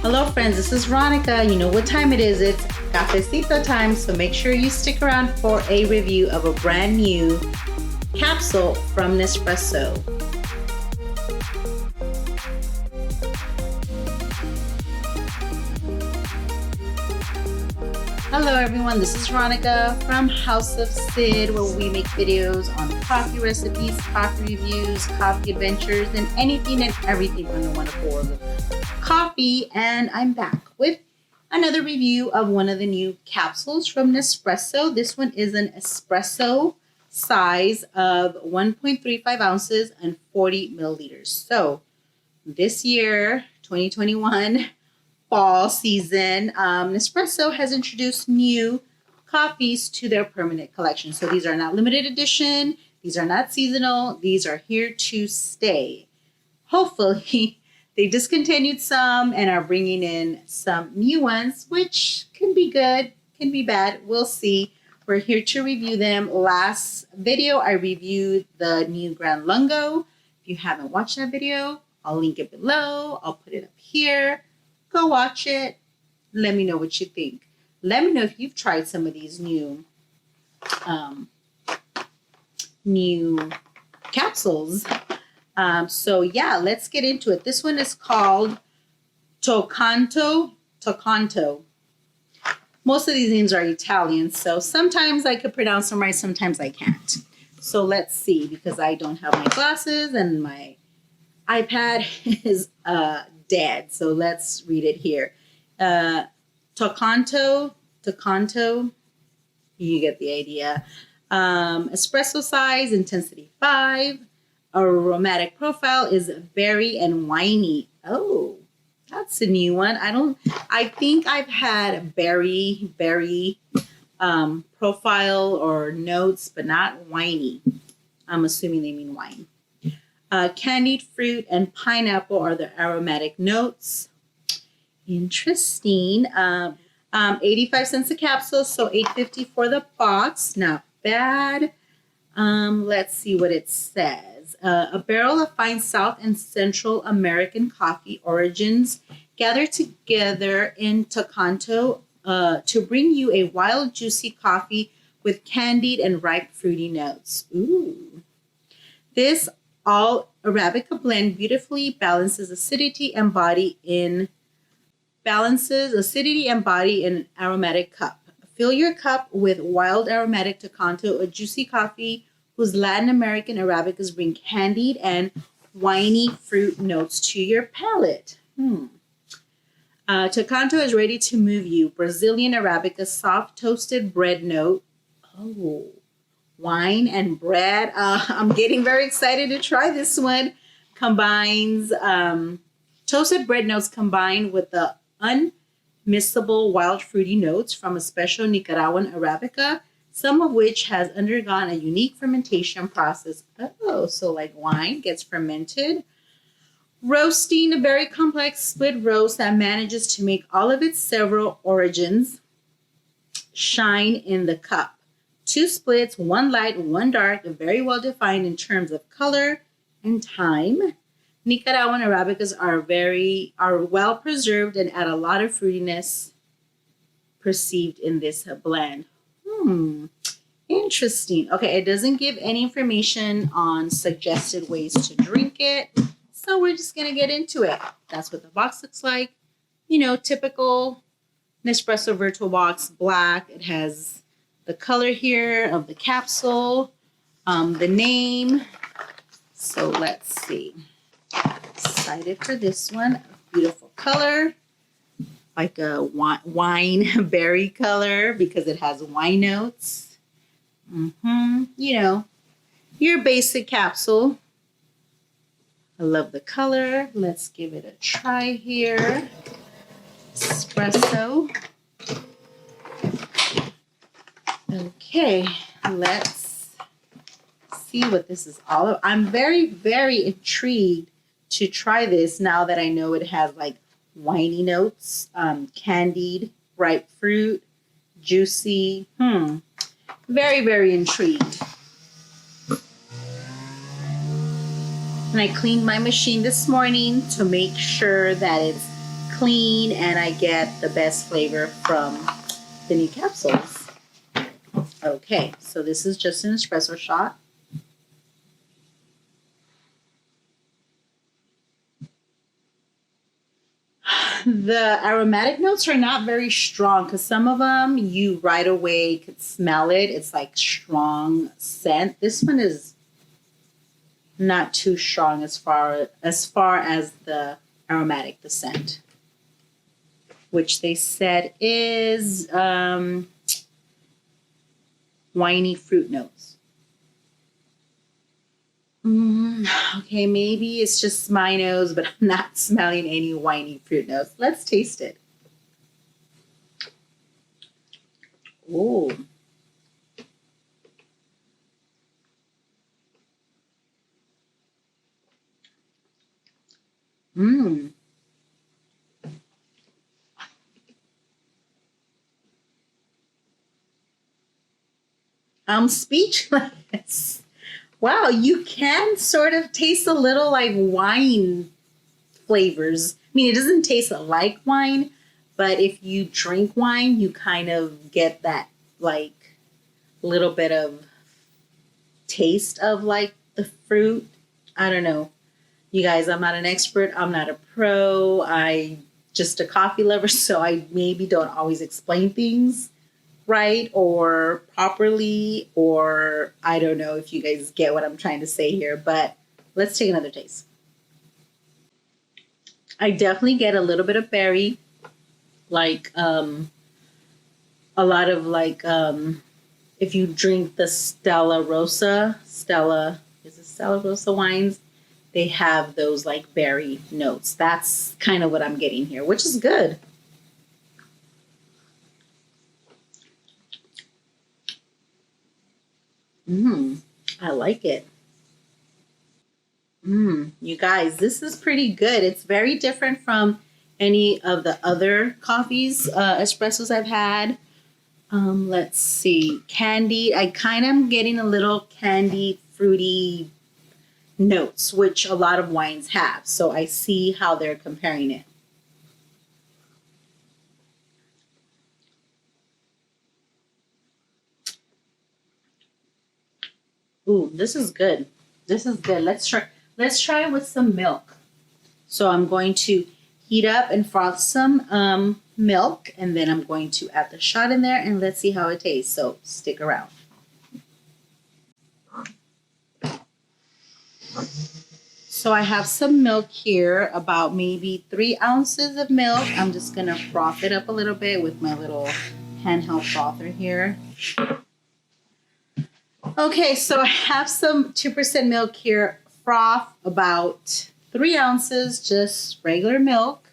Hello friends, this is Ronica. You know what time it is. It's cafecito time, so make sure you stick around for a review of a brand new capsule from Nespresso. Hello everyone, this is Ronica from House of Sid, where we make videos on coffee recipes, coffee reviews, coffee adventures, and anything and everything from the wonderful world of coffee. And I'm back with another review of one of the new capsules from Nespresso. This one is an espresso size of 1.35 ounces and 40 milliliters. So this year, 2021, fall season, Nespresso has introduced new coffees to their permanent collection. So these are not limited edition. These are not seasonal. These are here to stay. Hopefully, they discontinued some and are bringing in some new ones, which can be good, can be bad. We'll see. We're here to review them. Last video, I reviewed the new Gran Lungo. If you haven't watched that video, I'll link it below. I'll put it up here. Go watch it. Let me know what you think. Let me know if you've tried some of these new capsules. So yeah, let's get into it. This one is called Toccanto. Most of these names are Italian, so sometimes I could pronounce them right, sometimes I can't. So let's see, because I don't have my glasses and my iPad is dead. So let's read it here. Toccanto, you get the idea. Espresso size, intensity 5. Aromatic profile is berry and winey. Oh, that's a new one. I think I've had berry profile or notes, but not winey. I'm assuming they mean wine. Candied fruit and pineapple are the aromatic notes. Interesting. 85 cents a capsule, so $8.50 for the box. Not bad. Let's see what it says. A barrel of fine South and Central American coffee origins gathered together in Toccanto to bring you a wild, juicy coffee with candied and ripe fruity notes. Ooh. This all Arabica blend beautifully balances acidity and body in an aromatic cup. Fill your cup with wild aromatic Toccanto, a juicy coffee whose Latin American Arabicas bring candied and winey fruit notes to your palate. Toccanto is ready to move you. Brazilian Arabica, soft toasted bread note. Oh, wine and bread. I'm getting very excited to try this one. Combines toasted bread notes combined with the unmissable wild fruity notes from a special Nicaraguan Arabica, some of which has undergone a unique fermentation process. Oh, so like wine gets fermented. Roasting, a very complex split roast that manages to make all of its several origins shine in the cup. 2 splits, 1 light, 1 dark, very well defined in terms of color and time. Nicaraguan Arabicas are well preserved and add a lot of fruitiness perceived in this blend. Interesting. Okay, it doesn't give any information on suggested ways to drink it, so we're just gonna get into it. That's what the box looks like. You know, typical Nespresso Vertuo box, black. It has the color here of the capsule, the name. So let's see. Excited for this one. Beautiful color, like a wine berry color because it has wine notes. You know, your basic capsule. I love the color. Let's give it a try here. Espresso. Okay, let's see what this is all about. I'm very, very intrigued to try this now that I know it has like winey notes, candied, ripe fruit, juicy. Very, very intrigued. And I cleaned my machine this morning to make sure that it's clean, and I get the best flavor from the new capsules. Okay, so this is just an espresso shot. The aromatic notes are not very strong because some of them you right away could smell it. It's like strong scent. This one is not too strong as far as the aromatic, the scent, which they said is winey fruit notes. Okay, maybe it's just my nose, but I'm not smelling any winey fruit notes. Let's taste it. Oh. Mmm. I'm speechless. Wow, you can sort of taste a little like wine flavors. I mean, it doesn't taste like wine, but if you drink wine, you kind of get that like little bit of taste of like the fruit. I don't know. You guys, I'm not an expert. I'm not a pro. I just a coffee lover, so I maybe don't always explain things right or properly, or I don't know if you guys get what I'm trying to say here, but let's take another taste. I definitely get a little bit of berry, like a lot of like if you drink the Stella Rosa wines, they have those like berry notes. That's kind of what I'm getting here, which is good. I like it. You guys, this is pretty good. It's very different from any of the other coffees, espressos I've had. Let's see. Candy. I kind of am getting a little candy, fruity notes, which a lot of wines have. So I see how they're comparing it. Ooh, this is good. This is good. Let's try it with some milk. So I'm going to heat up and froth some milk, and then I'm going to add the shot in there, and let's see how it tastes. So stick around. So I have some milk here, about maybe 3 ounces of milk. I'm just gonna froth it up a little bit with my little handheld frother here. Okay, so I have some 2% milk here, froth about 3 ounces, just regular milk.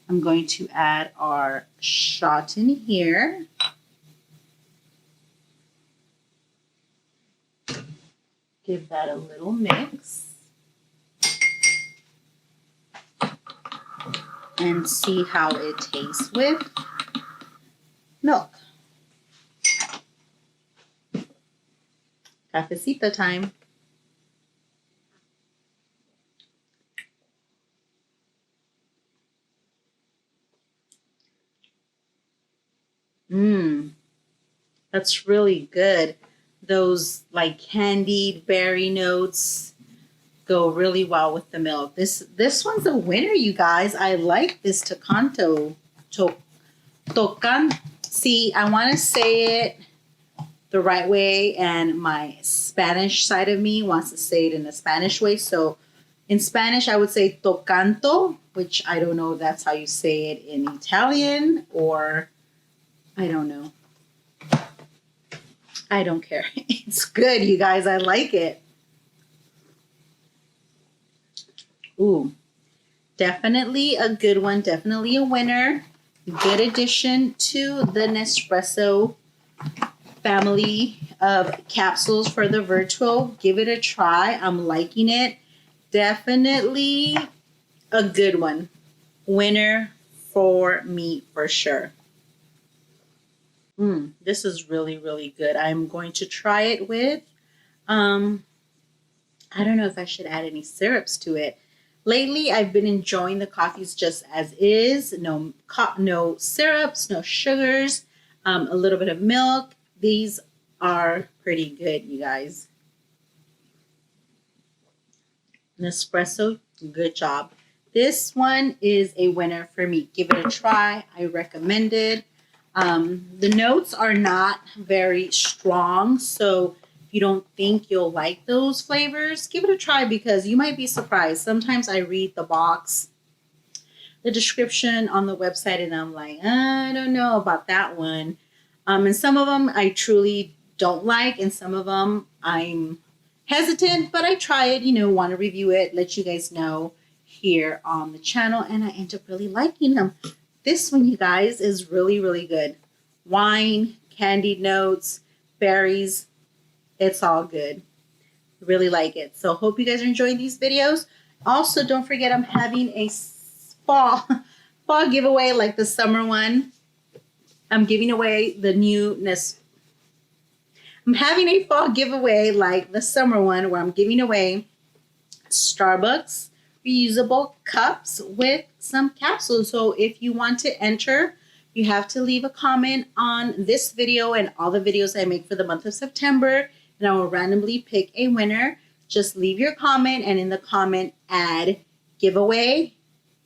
I'm going to add our shot in here. Give that a little mix. And see how it tastes with milk. Cafecito time. That's really good. Those like candied berry notes go really well with the milk. This one's a winner, you guys. I like this Toccanto. Tocan. See, I want to say it the right way, and my Spanish side of me wants to say it in a Spanish way. So in Spanish, I would say Toccanto, which I don't know if that's how you say it in Italian, or I don't know. I don't care. It's good, you guys. I like it. Ooh, definitely a good one. Definitely a winner. Good addition to the Nespresso family of capsules for the Vertuo. Give it a try. I'm liking it. Definitely a good one. Winner for me for sure. This is really, really good. I'm going to try it with, I don't know if I should add any syrups to it, Lately, I've been enjoying the coffees just as is. No syrups, no sugars, a little bit of milk. These are pretty good, you guys. Nespresso, good job. This one is a winner for me. Give it a try. I recommend it. The notes are not very strong, so if you don't think you'll like those flavors, give it a try because you might be surprised. Sometimes I read the box, the description on the website, and I'm like, I don't know about that one. And some of them I truly don't like, and some of them I'm hesitant, but I try it, want to review it, let you guys know here on the channel, and I end up really liking them. This one, you guys, is really, really good. Wine, candied notes, berries, it's all good. Really like it. So hope you guys are enjoying these videos. Also, don't forget I'm having a fall giveaway like the summer one. I'm giving away the newness. I'm having a fall giveaway like the summer one where I'm giving away Starbucks reusable cups with some capsules. So if you want to enter, you have to leave a comment on this video and all the videos I make for the month of September, and I will randomly pick a winner. Just leave your comment, and in the comment add giveaway.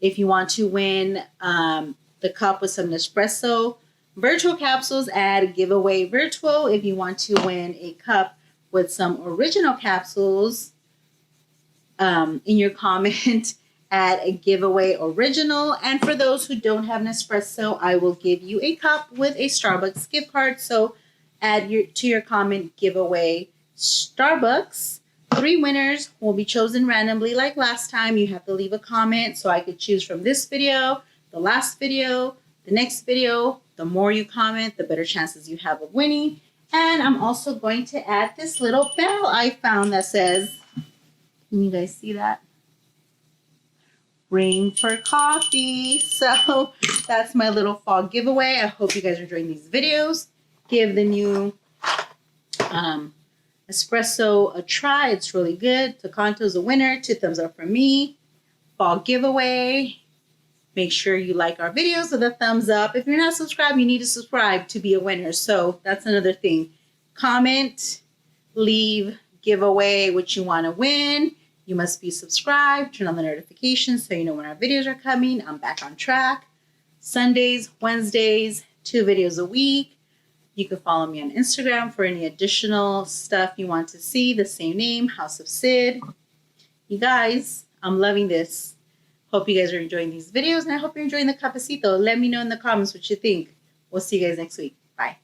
If you want to win the cup with some Nespresso Vertuo capsules, add giveaway Vertuo. If you want to win a cup with some original capsules, in your comment, add a giveaway original. And for those who don't have Nespresso, I will give you a cup with a Starbucks gift card. So add to your comment giveaway Starbucks. 3 winners will be chosen randomly like last time. You have to leave a comment so I could choose from this video, the last video, the next video. The more you comment, the better chances you have of winning. And I'm also going to add this little bell I found that says, can you guys see that? Ring for coffee. So that's my little fall giveaway. I hope you guys are enjoying these videos. Give the new espresso a try. It's really good. Toccanto is a winner. 2 thumbs up from me. Fall giveaway. Make sure you like our videos with a thumbs up. If you're not subscribed, you need to subscribe to be a winner. So that's another thing. Comment, leave, giveaway what you want to win. You must be subscribed. Turn on the notifications so you know when our videos are coming. I'm back on track. Sundays, Wednesdays, 2 videos a week. You can follow me on Instagram for any additional stuff you want to see. The same name, House of Sid. You guys, I'm loving this. Hope you guys are enjoying these videos, and I hope you're enjoying the cafecito. Let me know in the comments what you think. We'll see you guys next week. Bye.